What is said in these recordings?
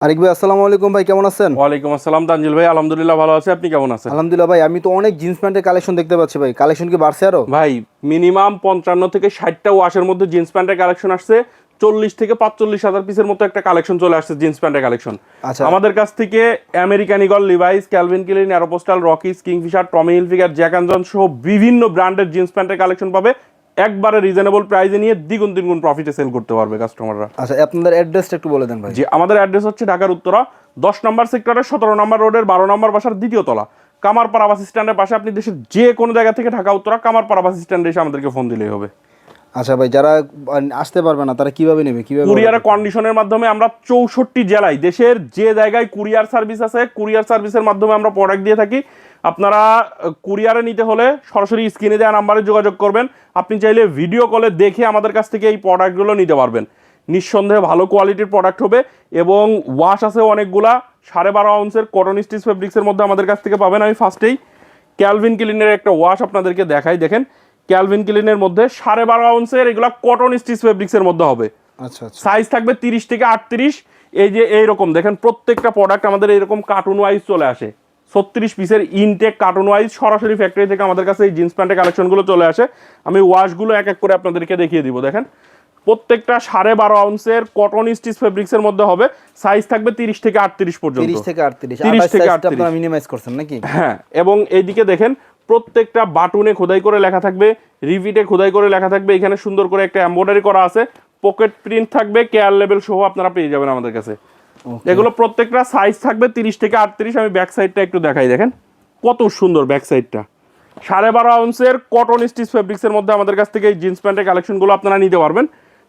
আরিক ভাই আসসালামু আলাইকুম ভাই, কেমন আছেন? ওয়ালাইকুম আসসালাম তানজিল ভাই, আলহামদুলিল্লাহ ভালো আছি। আপনি কেমন আছেন? আলহামদুলিল্লাহ ভাই, আমি তো অনেক জিন্স প্যান্টের কালেকশন দেখতে পাচ্ছি ভাই। কালেকশন কি বাড়ছে আরো? ভাই মিনিমাম 55 থেকে 60টা ওয়াশের মধ্যে জিন্স প্যান্টের কালেকশন আসছে। 40 থেকে 45 হাজার পিসের মতো একটা কালেকশন চলে আসছে জিন্স প্যান্টের কালেকশন। আচ্ছা। আমাদের কাছ থেকে American Eagle, Levi's, Calvin Klein, Aeropostale, Rockies, Kingfisher, Tommy Hilfiger, Jack and John সহ বিভিন্ন ব্র্যান্ডের জিন্স প্যান্টের কালেকশন পাবে। একবারে রিজনেবল প্রাইসে নিয়ে দ্বিগুণ তিনগুণ প্রফিটে সেল করতে পারবে কাস্টমাররা। আচ্ছা, আপনাদের অ্যাড্রেসটা একটু বলে দেন ভাই। যে আমাদের অ্যাড্রেস হচ্ছে ঢাকার উত্তরা 10 নম্বর সেক্টরের 17 নম্বর রোডের 12 নম্বর বাসার দ্বিতীয় তলা, কামারপাড়া বাস স্ট্যান্ডের পাশে। আপনি দেশের যে কোনো জায়গা থেকে ঢাকা উত্তরা কামারপাড়া বাস স্ট্যান্ডে এসে আমাদেরকে ফোন দিলেই হবে। আচ্ছা ভাই, যারা আসতে পারবে না তারা কিভাবে নেবে, কিভাবে? কুরিয়ারের কন্ডিশনের মাধ্যমে আমরা 64 জেলায় দেশের যে জায়গায় কুরিয়ার সার্ভিস আছে, কুরিয়ার সার্ভিসের মাধ্যমে আমরা প্রোডাক্ট দিয়ে থাকি। আপনারা কুরিয়ারে নিতে হলে সরাসরি স্ক্রিনে দেওয়া নাম্বারে যোগাযোগ করবেন। আপনি চাইলে ভিডিও কলে দেখে আমাদের কাছ থেকে এই প্রোডাক্টগুলো নিতে পারবেন। নিঃসন্দেহে ভালো কোয়ালিটির প্রোডাক্ট হবে এবং ওয়াশ আছে অনেকগুলা। 12.5 আউন্সের কটন স্টিচ ফেব্রিক্সের মধ্যে আমাদের কাছ থেকে পাবেন। আমি ফার্স্টেই ক্যালভিন ক্লিনের একটা ওয়াশ আপনাদেরকে দেখাই। দেখেন, ক্যালভিন ক্লিনের মধ্যে 12.5 আউন্সের এগুলা কটন স্টিচ ফেব্রিক্সের মধ্যে হবে। আচ্ছা আচ্ছা। সাইজ থাকবে 30 থেকে 38। এই যে এইরকম দেখেন, প্রত্যেকটা প্রোডাক্ট আমাদের এইরকম কার্টুন ওয়াইজ চলে আসে। 36 পিসের ইনটেক কার্টুন ওয়াইজ সরাসরি ফ্যাক্টরি থেকে আমাদের কাছে এই জিন্স প্যান্টের কালেকশনগুলো চলে আসে। আমি ওয়াশগুলো এক এক করে আপনাদেরকে দেখিয়ে দিব। দেখেন, প্রত্যেকটা 12.5 আউন্সের কটন স্টিচ ফেব্রিক্সের মধ্যে হবে। সাইজ থাকবে 30 থেকে 38 পর্যন্ত। 30 থেকে 38, 30 থেকে 28 আপনারা 38 মিনিমাইজ করছেন নাকি? হ্যাঁ, এবং এইদিকে দেখেন প্রত্যেকটা বাটনে খোদাই করে লেখা থাকবে, রিভিটে খোদাই করে লেখা থাকবে। এখানে সুন্দর করে একটা এমব্রয়ডারি করা আছে, পকেট প্রিন্ট থাকবে, কেয়ার লেভেল সহ আপনারা পেয়ে যাবেন আমাদের কাছে। এগুলো প্রত্যেকটা সাইজ থাকবে 30 থেকে 38। আমি ব্যাক সাইডটা একটু দেখাই। দেখেন কত সুন্দর ব্যাক সাইডটা। 12.5 আউন্সের কটন স্টিচ ফেব্রিক্সের মধ্যে আমাদের কাছ থেকে এই জিন্স প্যান্টের কালেকশনগুলো আপনারা নিতে পারবেন।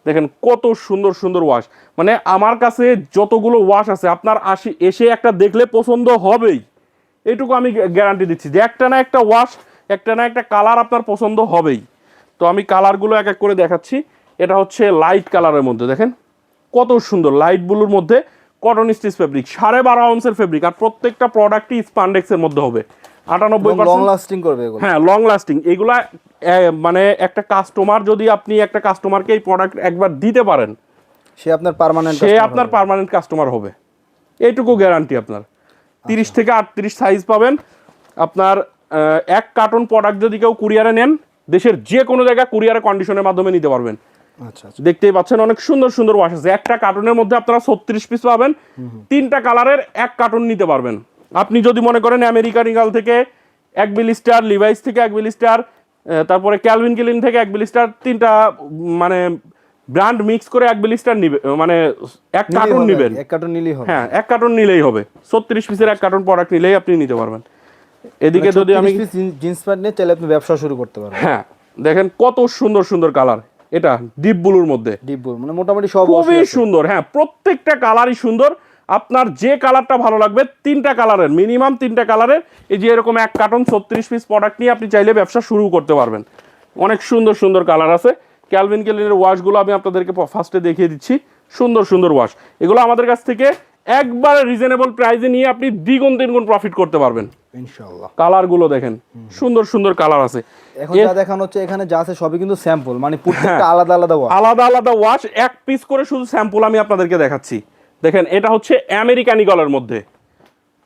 দেখেন কত সুন্দর সুন্দর ওয়াশ। মানে আমার কাছে যতগুলো ওয়াশ আছে আপনার এসে একটা দেখলে পছন্দ হবেই, এইটুকু আমি গ্যারান্টি দিচ্ছি যে একটা না একটা ওয়াশ, একটা না একটা কালার আপনার পছন্দ হবেই। তো আমি কালারগুলো এক এক করে দেখাচ্ছি। এটা হচ্ছে লাইট কালারের মধ্যে, দেখেন কত সুন্দর লাইট ব্লুর মধ্যে কটন স্টিচ ফেব্রিক, 12.5 আউন্সের ফেব্রিক। আর প্রত্যেকটা প্রোডাক্টই স্পান্ডেক্সের মধ্যে হবে। 98% লং লাস্টিং করবে এগুলো। হ্যাঁ, লং লাস্টিং এগুলা। মানে একটা কাস্টমার, যদি আপনি একটা কাস্টমারকে এই প্রোডাক্ট একবার দিতে পারেন, সে আপনার পার্মানেন্ট কাস্টমার হবে। এইটুকু গ্যারান্টি আপনার। 30 থেকে 38 সাইজ পাবেন আপনার। এক কার্টন প্রোডাক্ট যদি কেউ কুরিয়ারে নেন, দেশের যে কোনো জায়গায় কুরিয়ারে কন্ডিশনের মাধ্যমে নিতে পারবেন। আচ্ছা আচ্ছা। দেখতেই পাচ্ছেন অনেক সুন্দর সুন্দর ওয়াশ আছে। একটা কার্টনের মধ্যে আপনারা 36 পিস পাবেন। 3টা কালারের এক কার্টন নিতে পারবেন। আপনি যদি মনে করেন আমেরিকান ইগল থেকে 1 বিলিস্টার, লিভাইস থেকে 1 বিলিস্টার, তারপরে ক্যালভিন ক্লাইন থেকে 1 বিলিস্টার, 3টা মানে ব্র্যান্ড মিক্স করে 1 বিলিস্টার নিবে, মানে এক কার্টন নেবেন। এক কার্টন নিলেই হবে। হ্যাঁ, এক কার্টন নিলেই হবে। 36 পিসের এক কার্টন প্রোডাক্ট নিলেই আপনি নিতে পারবেন। এদিকে যদি আমি জিন্স প্যান্ট নিয়ে চাইলে আপনি ব্যবসা শুরু করতে পারবেন। হ্যাঁ, দেখেন কত সুন্দর সুন্দর কালার। এটা ডিপ ব্লুর মধ্যে, ডিপ ব্লু, মানে মোটামুটি সব খুবই সুন্দর। হ্যাঁ, প্রত্যেকটা কালারই সুন্দর। আপনার যে কালারটা ভালো লাগবে, 3টা কালারের, মিনিমাম 3টা কালারের এই যে এরকম এক কার্টন 36 পিস প্রোডাক্ট নিয়ে আপনি চাইলে ব্যবসা শুরু করতে পারবেন। অনেক সুন্দর সুন্দর কালার আছে। ক্যালভিন ক্লাইনের ওয়াশগুলো আমি আপনাদেরকে ফার্স্টে দেখিয়ে দিচ্ছি। সুন্দর সুন্দর ওয়াশ এগুলো আমাদের কাছ থেকে একবারে রিজনেবল প্রাইসে নিয়ে আপনি দ্বিগুণ তিনগুণ প্রফিট করতে পারবেন ইনশাআল্লাহ। কালারগুলো দেখেন, সুন্দর সুন্দর কালার আছে। এখন যা দেখানো হচ্ছে এখানে যা আছে সবই কিন্তু স্যাম্পল, মানে প্রত্যেকটা আলাদা আলাদা ওয়াশ। আলাদা আলাদা ওয়াশ, এক পিস করে শুধু স্যাম্পল আমি আপনাদেরকে দেখাচ্ছি। দেখেন, এটা হচ্ছে আমেরিকান ইগলের মধ্যে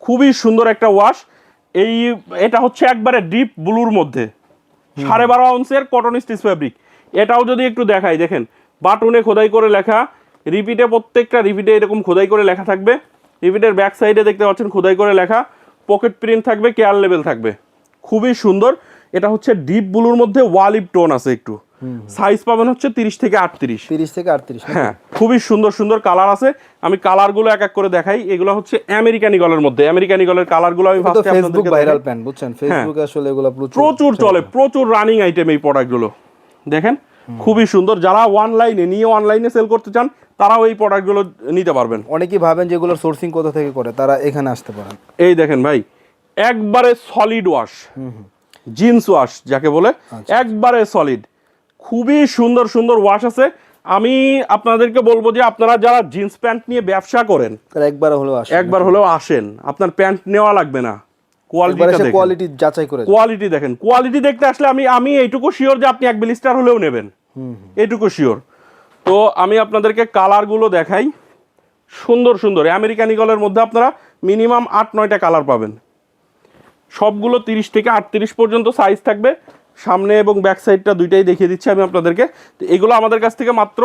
খুবই সুন্দর একটা ওয়াশ। এটা হচ্ছে একবারে ডিপ ব্লুর মধ্যে 12.5 আউন্সের কটন স্টিচ ফেব্রিক। এটাও যদি একটু দেখাই, দেখেন বাটনে খোদাই করে লেখা, রিপিটে প্রত্যেকটা রিপিটে এরকম খোদাই করে লেখা থাকবে। রিপিটের ব্যাক সাইডে দেখতে পাচ্ছেন খোদাই করে লেখা, পকেট প্রিন্ট থাকবে, কেয়ার লেভেল থাকবে। খুবই সুন্দর। এটা হচ্ছে ডিপ ব্লুর মধ্যে ওয়ালিপ টোন আছে একটু। সাইজ পাবেন হচ্ছে 30 থেকে 38। 30 থেকে 38। হ্যাঁ, খুবই সুন্দর সুন্দর কালার আছে। আমি কালারগুলো এক এক করে দেখাই। এগুলো হচ্ছে আমেরিকান ইগলের মধ্যে। আমেরিকান ইগলের কালারগুলো আমি ফার্স্টে ফেসবুক ভাইরাল প্যান্ট, বুঝছেন? ফেসবুকে আসলে এগুলো প্রচুর চলে, প্রচুর রানিং আইটেম এই প্রোডাক্টগুলো। দেখেন খুবই সুন্দর। যারা অনলাইনে সেল করতে চান তারাও এই প্রোডাক্টগুলো নিতে পারবেন। অনেকেই ভাবেন যে এগুলোর সোর্সিং কোথা থেকে করে, তারা এখানে আসতে পারেন। এই দেখেন ভাই, একবারে সলিড ওয়াশ, জিন্স ওয়াশ যাকে বলে, একবারে সলিড। খুবই সুন্দর সুন্দর ওয়াশ আছে। আমি আপনাদেরকে বলবো যে আপনারা যারা জিন্স প্যান্ট নিয়ে ব্যবসা করেন, তারা একবার হলেও আসেন। আপনার প্যান্ট নেওয়া লাগবে না, কোয়ালিটি যাচাই করে কোয়ালিটি দেখেন। কোয়ালিটি দেখতে আসলে আমি এইটুকু শিওর যে আপনি 1 বিলিস্টার হলেও নেবেন, এইটুকু শিওর। তো আমি আপনাদেরকে কালারগুলো দেখাই। সুন্দর সুন্দর আমেরিকান ইগলের মধ্যে আপনারা মিনিমাম 8-9টা কালার পাবেন। সবগুলো 30 থেকে 38 পর্যন্ত সাইজ থাকবে। সামনে এবং ব্যাক সাইডটা দুইটাই দেখিয়ে দিচ্ছি আমি আপনাদেরকে। তো এগুলো আমাদের কাছ থেকে মাত্র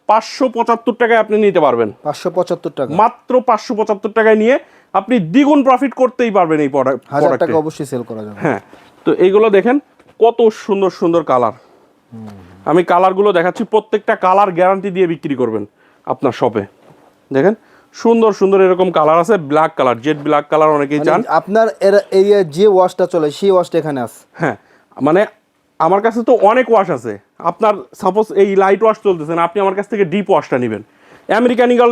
575 টাকায় আপনি নিতে পারবেন। 575 টাকা, মাত্র 575 টাকায় নিয়ে আপনি দ্বিগুণ প্রফিট করতেই পারবেন এই 1000 টাকা অবশ্যই সেল করা যাবে। হ্যাঁ, তো এইগুলো দেখেন কত সুন্দর সুন্দর কালার। আমি কালারগুলো দেখাচ্ছি, প্রত্যেকটা কালার গ্যারান্টি দিয়ে বিক্রি করবেন আপনার শপে। দেখেন সুন্দর সুন্দর এরকম কালার আছে, black colour, jet black colour অনেকেই চান। আপনার এরিয়া যে ওয়াশটা চলে সেই ওয়াশটা এখানে আছে। হ্যাঁ, মানে আমার কাছে তো অনেক ওয়াশ আছে। আপনার সাপোজ এই লাইট ওয়াশ চলতেছে না, আপনি আমার কাছ থেকে ডিপ ওয়াশটা নেবেন। আমেরিকান ইগল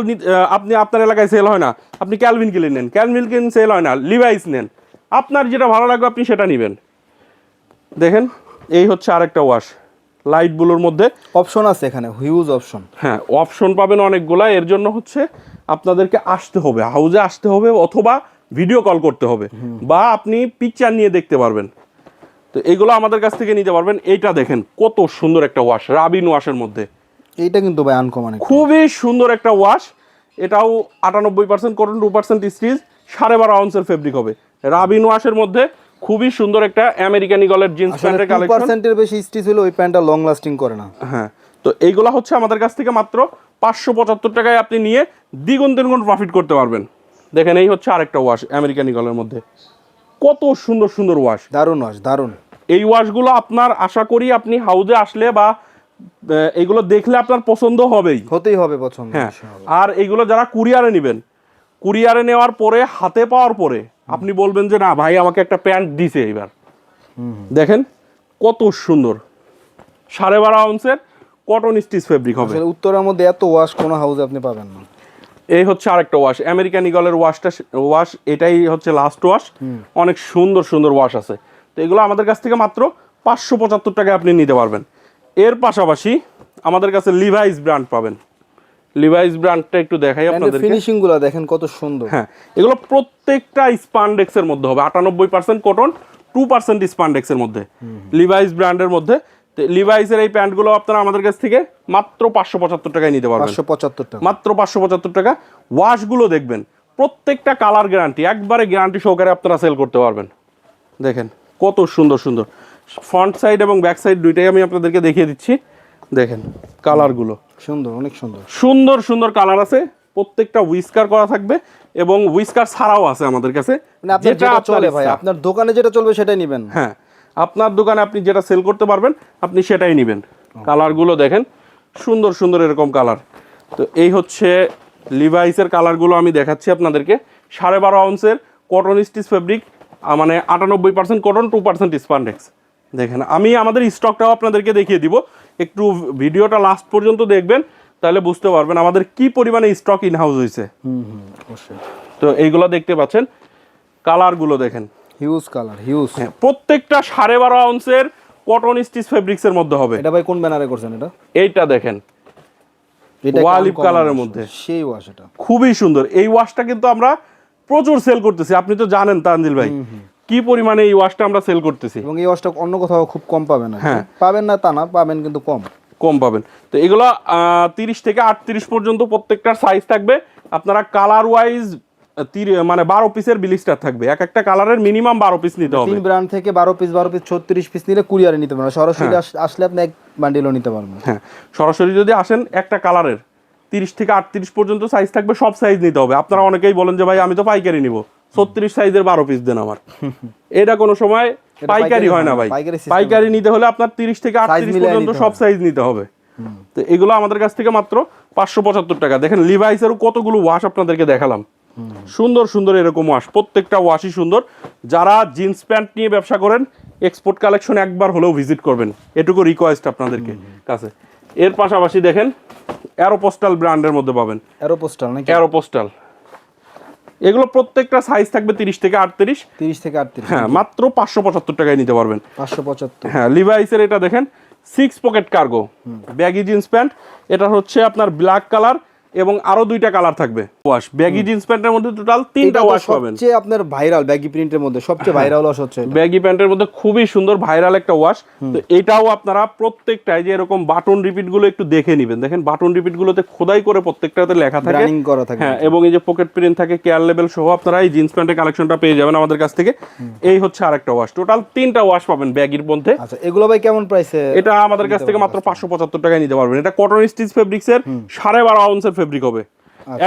আপনি আপনার এলাকায় সেল হয় না, আপনি ক্যালভিন কিলিন নেন। ক্যালভিন কিলিন সেল হয় না, লিভাইস নেন। আপনার যেটা ভালো লাগবে আপনি সেটা নেবেন। দেখেন এই হচ্ছে আরেকটা ওয়াশ লাইট ব্লুর মধ্যে। অপশন আছে এখানে, হিউজ অপশন। হ্যাঁ, অপশন পাবেন অনেকগুলা। এর জন্য হচ্ছে আপনাদেরকে আসতে হবে, হাউজে আসতে হবে, অথবা ভিডিও কল করতে হবে, বা আপনি পিকচার নিয়ে দেখতে পারবেন। তো এইগুলো আমাদের কাছ থেকে নিতে পারবেন। এইটা দেখেন কত সুন্দর একটা ওয়াশ, রাবিন ওয়াশের মধ্যে। এইটা কিন্তু ভাই আনকমন, খুবই সুন্দর একটা ওয়াশ। এটাও 98% কটন, 2% স্টিচ, 12.5 আউন্সের ফেব্রিক হবে। রাবিন ওয়াশের মধ্যে খুবই সুন্দর একটা আমেরিকান ইগলের জিন্স প্যান্টের কালেকশন। 2% এর বেশি স্টিচ হলে ওই প্যান্টটা লং লাস্টিং করে না। হ্যাঁ, তো এইগুলা হচ্ছে আমাদের কাছ থেকে মাত্র 575 টাকায় আপনি নিয়ে দ্বিগুণ তিনগুণ প্রফিট করতে পারবেন। দেখেন এই হচ্ছে আরেকটা ওয়াশ আমেরিকান ইগলের মধ্যে। কত সুন্দর সুন্দর ওয়াশ, দারুণ ওয়াশ, দারুণ। এই ওয়াশগুলো আপনার আশা করি আপনি হাউজে আসলে বা এইগুলো দেখলে আপনার পছন্দ হবেই, হতেই হবে পছন্দ। হ্যাঁ, আর এইগুলো যারা কুরিয়ারে নেবেন, কুরিয়ারে নেওয়ার পরে হাতে পাওয়ার পরে আপনি বলবেন যে না ভাই আমাকে একটা প্যান্ট দিছে এবার। দেখেন কত সুন্দর 12.5 আউন্সের কটন স্টিচ ফেব্রিক হবে। আসলে উত্তরের মধ্যে এত ওয়াশ কোনো হাউজে আপনি পাবেন না। এই হচ্ছে আরেকটা ওয়াশ আমেরিকান ইগলের ওয়াশ, এটাই হচ্ছে লাস্ট ওয়াশ। অনেক সুন্দর সুন্দর ওয়াশ আছে। তো এগুলো আমাদের কাছ থেকে মাত্র 575 টাকায় আপনি নিতে পারবেন। এর পাশাপাশি আমাদের কাছে লিভাইস ব্র্যান্ড পাবেন। লিভাইস ব্র্যান্ডটা একটু দেখাই আপনাদের। ফিনিশিং গুলো দেখেন কত সুন্দর। হ্যাঁ, এগুলো প্রত্যেকটা স্পান্ডেক্সের মধ্যে হবে, 98% কটন, 2% স্পান্ডেক্সের মধ্যে, লিভাইস ব্র্যান্ডের মধ্যে। লিভাইসের এই প্যান্টগুলো আপনারা আমাদের কাছ থেকে মাত্র 575 টাকায় নিতে পারবেন। 575 টাকা, মাত্র 575 টাকা। ওয়াশগুলো দেখবেন প্রত্যেকটা কালার গ্যারান্টি, একবারে গ্যারান্টি সহকারে আপনারা সেল করতে পারবেন। দেখেন কত সুন্দর সুন্দর ফ্রন্ট সাইড এবং ব্যাক সাইড দুইটাই আমি আপনাদেরকে দেখিয়ে দিচ্ছি। দেখেন কালারগুলো সুন্দর, অনেক সুন্দর। সুন্দর সুন্দর কালার আছে, প্রত্যেকটা উইস্কার করা থাকবে এবং উইস্কার ছাড়াও আছে আমাদের কাছে। মানে আপনার যেটা চলে ভাই, আপনার দোকানে যেটা চলবে সেটাই নেবেন। হ্যাঁ, আপনার দোকানে আপনি যেটা সেল করতে পারবেন আপনি সেটাই নেবেন। কালারগুলো দেখেন সুন্দর সুন্দর এরকম কালার। তো এই হচ্ছে লিভাইসের কালারগুলো আমি দেখাচ্ছি আপনাদেরকে। 12.5 আউন্সের কটন স্টিচ ফেব্রিক, মানে 98% কটন, 2% স্পান্ডেক্স। দেখেন আমি আমাদের স্টকটাও আপনাদেরকে দেখিয়ে দিব, একটু ভিডিওটা লাস্ট পর্যন্ত দেখবেন, তাহলে বুঝতে পারবেন আমাদের কি পরিমাণে স্টক ইন হাউস হয়েছে। অবশ্যই। তো এইগুলো দেখতে পাচ্ছেন, কালারগুলো দেখেন হিউজ কালার, হিউজ। হ্যাঁ, প্রত্যেকটা 12.5 আউন্সের কটন স্টিচ ফেব্রিক্সের মধ্যে হবে। এটা ভাই কোন ব্যানারে করছেন এটা? এইটা দেখেন এটা অলিভ কালারের মধ্যে, সেই ওয়াশ, এটা খুবই সুন্দর। এই ওয়াশটা কিন্তু আমরা প্রচুর সেল করতেছি, আপনি তো জানেন তানজিল ভাই কি পরিমাণে এই ওয়াশটা আমরা সেল করতেছি। এবং এই ওয়াশটা অন্য কোথাও খুব কম পাবেন না। হ্যাঁ, পাবেন না তা না, পাবেন কিন্তু কম কম পাবেন। তো এগুলো 30 থেকে 38 পর্যন্ত প্রত্যেকটার সাইজ থাকবে। আপনারা কালার ওয়াইজ মানে 12 পিসের বিলিস্টার থাকবে, এক একটা কালারের মিনিমাম 12 পিস নিতে হবে। তিন ব্র্যান্ড থেকে 12 পিস 36 পিস নিলে কুরিয়ারে নিতে পারবেন। সরাসরি আসলে আপনি এক বান্ডিলও নিতে পারবেন। হ্যাঁ, সরাসরি যদি আসেন একটা কালারের 30 থেকে 38 পর্যন্ত সাইজ থাকবে, সব সাইজ নিতে হবে। আপনারা অনেকেই বলেন যে ভাই আমি তো পাইকারি নিব, 36 সাইজের 12 পিস দেন আমার। এটা কোনো সময় পাইকারি হয় না ভাই। পাইকারি নিতে হলে আপনার 30 থেকে 38 পর্যন্ত সব সাইজ নিতে হবে। তো এগুলো আমাদের কাছ থেকে মাত্র 575 টাকা। দেখেন লিভাইসেরও কতগুলো ওয়াশ আপনাদেরকে দেখালাম, সুন্দর সুন্দর এরকম ওয়াশ, প্রত্যেকটা ওয়াশই সুন্দর। যারা জিন্স প্যান্ট নিয়ে ব্যবসা করেন এক্সপোর্ট কালেকশন একবার হলেও ভিজিট করবেন, এটুকু রিকোয়েস্ট আপনাদেরকে কাছে। এর পাশাপাশি দেখেন অ্যারোপোস্টাল ব্র্যান্ডের মধ্যে পাবেন। অ্যারোপোস্টাল নাকি? অ্যারোপোস্টাল, এগুলো প্রত্যেকটা সাইজ থাকবে 30 থেকে 38। 30 থেকে 38, হ্যাঁ, মাত্র 575 টাকায় নিতে পারবেন। 575। হ্যাঁ, লিভাইসের এটা দেখেন 6 pocket cargo baggy jeans pant. এটা হচ্ছে আপনার ব্ল্যাক কালার এবং আরো 2টা কালার থাকবে ওয়াশ। ব্যাগি জিন্স প্যান্টের মধ্যে টোটাল 3টা ওয়াশ পাবেন। সবচেয়ে আপনার ভাইরাল ব্যাগি প্রিন্টের মধ্যে সবচেয়ে ভাইরাল ওয়াশ হচ্ছে এটা। ব্যাগি প্যান্টের মধ্যে খুবই সুন্দর ভাইরাল একটা ওয়াশ। তো এটাও আপনারা প্রত্যেকটাই যে এরকম বাটন রিপিট গুলো একটু দেখে নেবেন। দেখেন বাটন রিপিট গুলোতে খোদাই করে প্রত্যেকটাতে লেখা থাকে, ব্র্যান্ডিং করা থাকে। হ্যাঁ, এবং এই যে পকেট প্রিন্ট থাকে, কেয়ার লেভেল সহ আপনারা এই জিন্স প্যান্টের কালেকশনটা পেয়ে যাবেন আমাদের কাছ থেকে। এই হচ্ছে আরেকটা ওয়াশ, টোটাল 3টা ওয়াশ পাবেন ব্যাগির মধ্যে। আচ্ছা, এগুলো ভাই কেমন প্রাইসে? এটা আমাদের কাছ থেকে মাত্র 575 টাকায় নিতে পারবেন। এটা কটন স্টিচ ফেব্রিক্সের 12.5 আউন্সের ফেব্রিক হবে।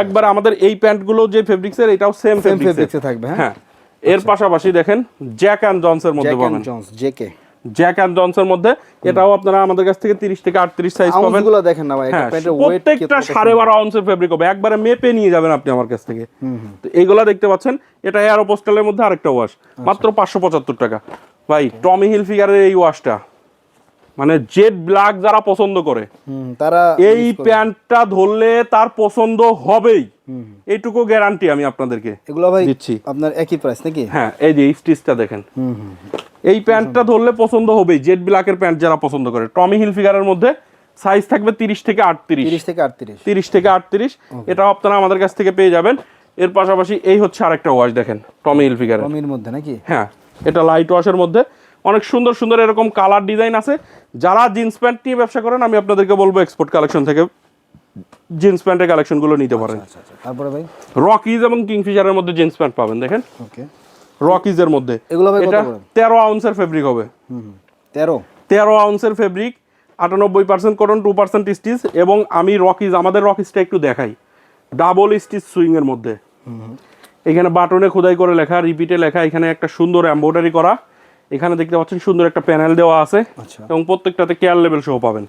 একবার আমাদের এই প্যান্ট গুলো যে ফেব্রিক্সের, এটাও সেম ফেব্রিক্সে থাকবে। হ্যাঁ, এর পাশাপাশি দেখেন জ্যাক অ্যান্ড জনসের মধ্যে পাবেন। জ্যাক অ্যান্ড জনসের মধ্যে এটাও আপনারা আমাদের কাছ থেকে 30 থেকে 38 সাইজ পাবেন। আউন্সগুলো দেখেন না ভাই, একটা প্যান্টের ওয়েট প্রত্যেকটা 12.5 আউন্সের ফেব্রিক হবে, একবারে মেপে নিয়ে যাবেন আপনি আমার কাছ থেকে। তো এইগুলা দেখতে পাচ্ছেন, এটা এয়ারো পোস্টালের মধ্যে আরেকটা ওয়াশ, মাত্র 575 টাকা। ভাই টমি হিলফিগারের এই ওয়াশটা মানে জেড ব্ল্যাক যারা পছন্দ করে তারা এই প্যান্টটা ধরলে তার পছন্দ হবেই, এইটুকু গ্যারান্টি আমি আপনাদেরকে এগুলো ভাই দিচ্ছি। আপনার একই প্রাইস নাকি? হ্যাঁ, এই যে স্টিচটা দেখেন, এই প্যান্টটা ধরলে পছন্দ হবেই। জেড ব্ল্যাকের প্যান্ট যারা পছন্দ করে, টমি হিলফিগারের মধ্যে সাইজ থাকবে 30 থেকে 38। এটাও আপনারা আমাদের কাছ থেকে পেয়ে যাবেন। এর পাশাপাশি এই হচ্ছে আরেকটা ওয়াশ দেখেন, টমি হিলফিগারের টমির মধ্যে নাকি? হ্যাঁ, এটা লাইট ওয়াশের মধ্যে অনেক সুন্দর সুন্দর এরকম কালার ডিজাইন আছে। যারা জিন্স প্যান্ট নিয়ে ব্যবসা করেন, আমি আপনাদেরকে বলবো এক্সপোর্ট কালেকশন থেকে জিন্স প্যান্টের কালেকশনগুলো নিতে পারেন। তারপরে ভাই রকিজ এবং কিংফিশারের মধ্যে জিন্স প্যান্ট পাবেন। দেখেন ওকে, রকিজের মধ্যে এগুলো ভাই এটা কত করে? 13 আউন্সের ফেব্রিক হবে। 13 আউন্সের ফেব্রিক, 98% কটন, 2% স্টিচ। এবং আমি রকিজ, আমাদের রকিজটা একটু দেখাই, ডাবল স্টিচ সুইং এর মধ্যে। এখানে বাটনে খোদাই করে লেখা, রিপিটে লেখা, এখানে একটা সুন্দর এমব্রয়ডারি করা, এখানে দেখতে পাচ্ছেন সুন্দর একটা প্যানেল দেওয়া আছে, এবং প্রত্যেকটাতে কেয়ার লেভেল সহ পাবেন।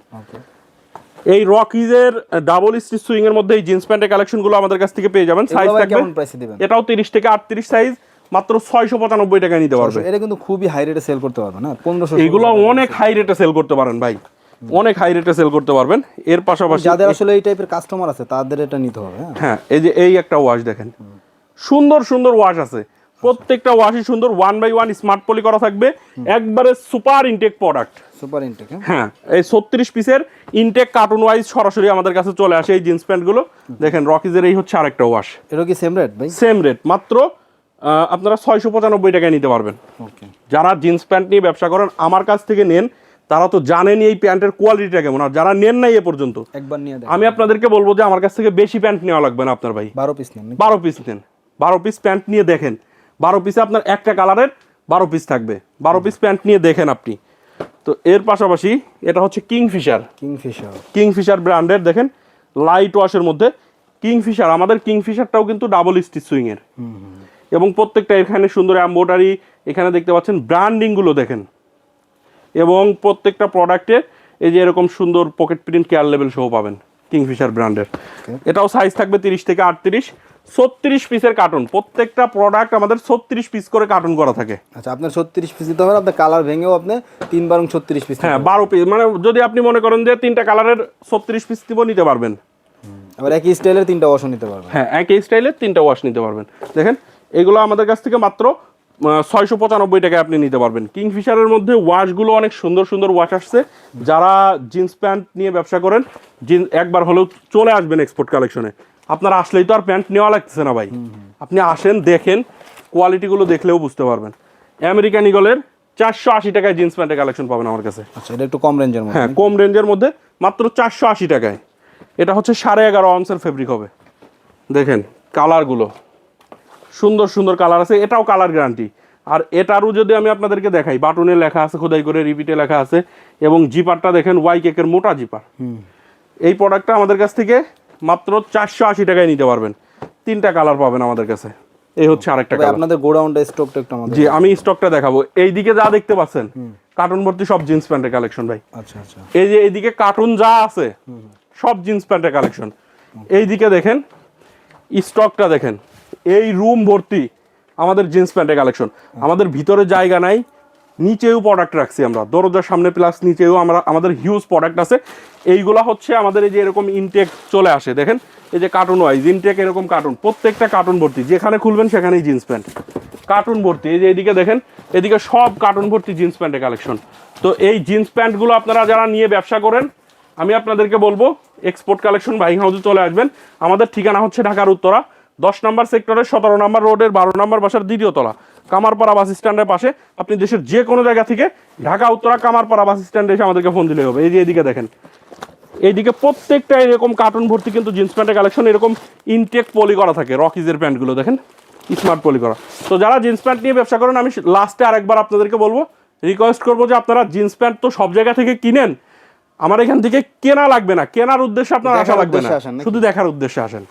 এই রকিজের ডাবল স্টিচ সুইং এর মধ্যে এই জিন্স প্যান্টের কালেকশনগুলো আমাদের কাছ থেকে পেয়ে যাবেন। সাইজ থাকবে, এটাও 30 থেকে 38 সাইজ, মাত্র 695 টাকায় নিতে পারবে। এটা কিন্তু খুবই হাই রেটে সেল করতে পারবে না, 1500। এগুলো অনেক হাই রেটে সেল করতে পারেন ভাই, অনেক হাই রেটে সেল করতে পারবেন। এর পাশাপাশি যাদের আসলে এই টাইপের কাস্টমার আছে তাদের এটা নিতে হবে। হ্যাঁ, এই যে এই একটা ওয়াশ দেখেন, সুন্দর সুন্দর ওয়াশ আছে, প্রত্যেকটা ওয়াশই সুন্দর, 1/1 স্মার্ট পলি করা থাকবে, একবারে super intact product. Super intact. হ্যাঁ, এই 36 পিসের ইনটেক কার্টুন ওয়াইজ সরাসরি আমাদের কাছে চলে আসে এই জিন্স প্যান্টগুলো। দেখেন রকিজের এই হচ্ছে আরেকটা ওয়াশ, এটা কি সেম রেট ভাই? সেম রেট, মাত্র আপনারা 695 টাকায় নিতে পারবেন। যারা জিন্স প্যান্ট নিয়ে ব্যবসা করেন আমার কাছ থেকে নেন, তারা তো জানেনই এই প্যান্টের কোয়ালিটিটা কেমন। আর যারা নেন নাই এ পর্যন্ত, একবার নিয়ে দেখেন। আমি আপনাদেরকে বলবো যে আমার কাছ থেকে বেশি প্যান্ট নেওয়া লাগবে না আপনার ভাই। 12 পিস নেন। 12 পিস নেন, 12 পিস প্যান্ট নিয়ে দেখেন। 12 পিসে আপনার একটা কালারের 12 পিস থাকবে। 12 পিস প্যান্ট নিয়ে দেখেন আপনি। তো এর পাশাপাশি এটা হচ্ছে কিংফিশার ব্র্যান্ডের, দেখেন লাইট ওয়াশের মধ্যে কিংফিশার। আমাদের কিংফিশারটাও কিন্তু ডাবল স্টিচ সুইং এর, এবং প্রত্যেকটা এখানে সুন্দর এমব্রয়ডারি, এখানে দেখতে পাচ্ছেন ব্র্যান্ডিং গুলো দেখেন, এবং প্রত্যেকটা প্রোডাক্টে এই যে এরকম সুন্দর পকেট প্রিন্ট কেয়ার লেভেল সহ পাবেন কিংফিশার ব্র্যান্ডের। এটাও সাইজ থাকবে 30 থেকে 38, 36 পিসের কার্টুন। প্রত্যেকটা প্রোডাক্ট আমাদের 36 পিস করে কার্টুন করা থাকে। আচ্ছা, আপনার 36 পিস দিতে হবে, আপনার কালার ভেঙেও আপনি 3 বার 36 পিস। হ্যাঁ, 12 পিস, মানে যদি আপনি মনে করেন যে 3টা কালারের 36 পিস দিব, নিতে পারবেন। আবার একই স্টাইলের 3টা ওয়াশও নিতে পারবেন। হ্যাঁ, একই স্টাইলের 3টা ওয়াশ নিতে পারবেন। দেখেন এগুলো আমাদের কাছ থেকে মাত্র 695 টাকায় আপনি নিতে পারবেন। কিংফিশারের মধ্যে ওয়াশগুলো অনেক সুন্দর সুন্দর ওয়াশ আসছে। যারা জিন্স প্যান্ট নিয়ে ব্যবসা করেন, একবার হলেও চলে আসবেন এক্সপোর্ট কালেকশনে। আপনারা আসলেই তো আর প্যান্ট নেওয়া লাগতেছে না ভাই, আপনি আসেন, দেখেন, কোয়ালিটিগুলো দেখলেও বুঝতে পারবেন। আমেরিকান ইগলের 480 টাকায় জিন্স প্যান্টের কালেকশন পাবেন আমার কাছে। আচ্ছা, এটা একটু কম রেঞ্জের মধ্যে। হ্যাঁ, কম রেঞ্জের মধ্যে মাত্র 480 টাকায়। এটা হচ্ছে 11.5 আউন্সের ফেব্রিক হবে। দেখেন কালারগুলো সুন্দর সুন্দর কালার আছে, এটাও কালার গ্যারান্টি। আর এটারও যদি আমি আপনাদেরকে দেখাই, বাটনে লেখা আছে, খোদাই করে রিপিটে লেখা আছে, এবং জিপারটা দেখেন ওয়াই কেকের মোটা জিপার। এই প্রোডাক্টটা আমাদের কাছ থেকে মাত্র 480 টাকায় নিতে পারবেন। 3টা কালার পাবেন আমাদের কাছে। এই হচ্ছে আরেকটা কালার। আপনাদের গোডাউনটা স্টকটা একটু আমাদের। জি, আমি স্টকটা দেখাবো। এইদিকে যা দেখতে পাচ্ছেন কার্টুন ভর্তি সব জিন্স প্যান্টের কালেকশন ভাই। আচ্ছা আচ্ছা, এই যে এইদিকে কার্টুন যা আছে সব জিন্স প্যান্টের কালেকশন। এইদিকে দেখেন স্টকটা দেখেন, এই রুম ভর্তি আমাদের জিন্স প্যান্টের কালেকশন। আমাদের ভিতরে জায়গা নাই, নিচেও প্রোডাক্ট রাখছি আমরা, দরজার সামনে প্লাস নিচেও আমাদের হিউজ প্রোডাক্ট আছে। এইগুলা হচ্ছে আমাদের এই যে এরকম ইনটেক চলে আসে, দেখেন এই যে কার্টুন ওয়াইজ ইনটেক, এরকম কার্টুন, প্রত্যেকটা কার্টুন ভর্তি, যেখানে খুলবেন সেখানেই জিন্স প্যান্ট কার্টুন ভর্তি। এই যে এদিকে দেখেন, এদিকে সব কার্টুন ভর্তি জিন্স প্যান্টের কালেকশন। তো এই জিন্স প্যান্টগুলো আপনারা যারা নিয়ে ব্যবসা করেন, আমি আপনাদেরকে বলবো এক্সপোর্ট কালেকশন বাইং হাউসে চলে আসবেন। আমাদের ঠিকানা হচ্ছে ঢাকার উত্তরা 10 নম্বর সেক্টরের 17 নম্বর রোডের 12 নম্বর বাসার দ্বিতীয় তলা, কামারপাড়া বাস স্ট্যান্ডের পাশে। আপনি দেশের যে কোনো জায়গা থেকে ঢাকা উত্তরা কামারপাড়া বাস স্ট্যান্ডে এসে আমাদেরকে ফোন দিলে হবে। এই যে এদিকে দেখেন, এইদিকে প্রত্যেকটা এরকম কার্টুন ভর্তি কিন্তু জিন্স প্যান্টের কালেকশন, এরকম ইনটেক পলি করা থাকে। রকিজের প্যান্টগুলো দেখেন স্মার্ট পলি করা। তো যারা জিন্স প্যান্ট নিয়ে ব্যবসা করেন, আমি লাস্টে আরেকবার আপনাদেরকে বলবো, রিকোয়েস্ট করবো যে আপনারা জিন্স প্যান্ট তো সব জায়গা থেকে কিনেন, আমার এখান থেকে কেনা লাগবে না, কেনার উদ্দেশ্যে আপনার আসা লাগবে না, শুধু দেখার উদ্দেশ্যে আসেন।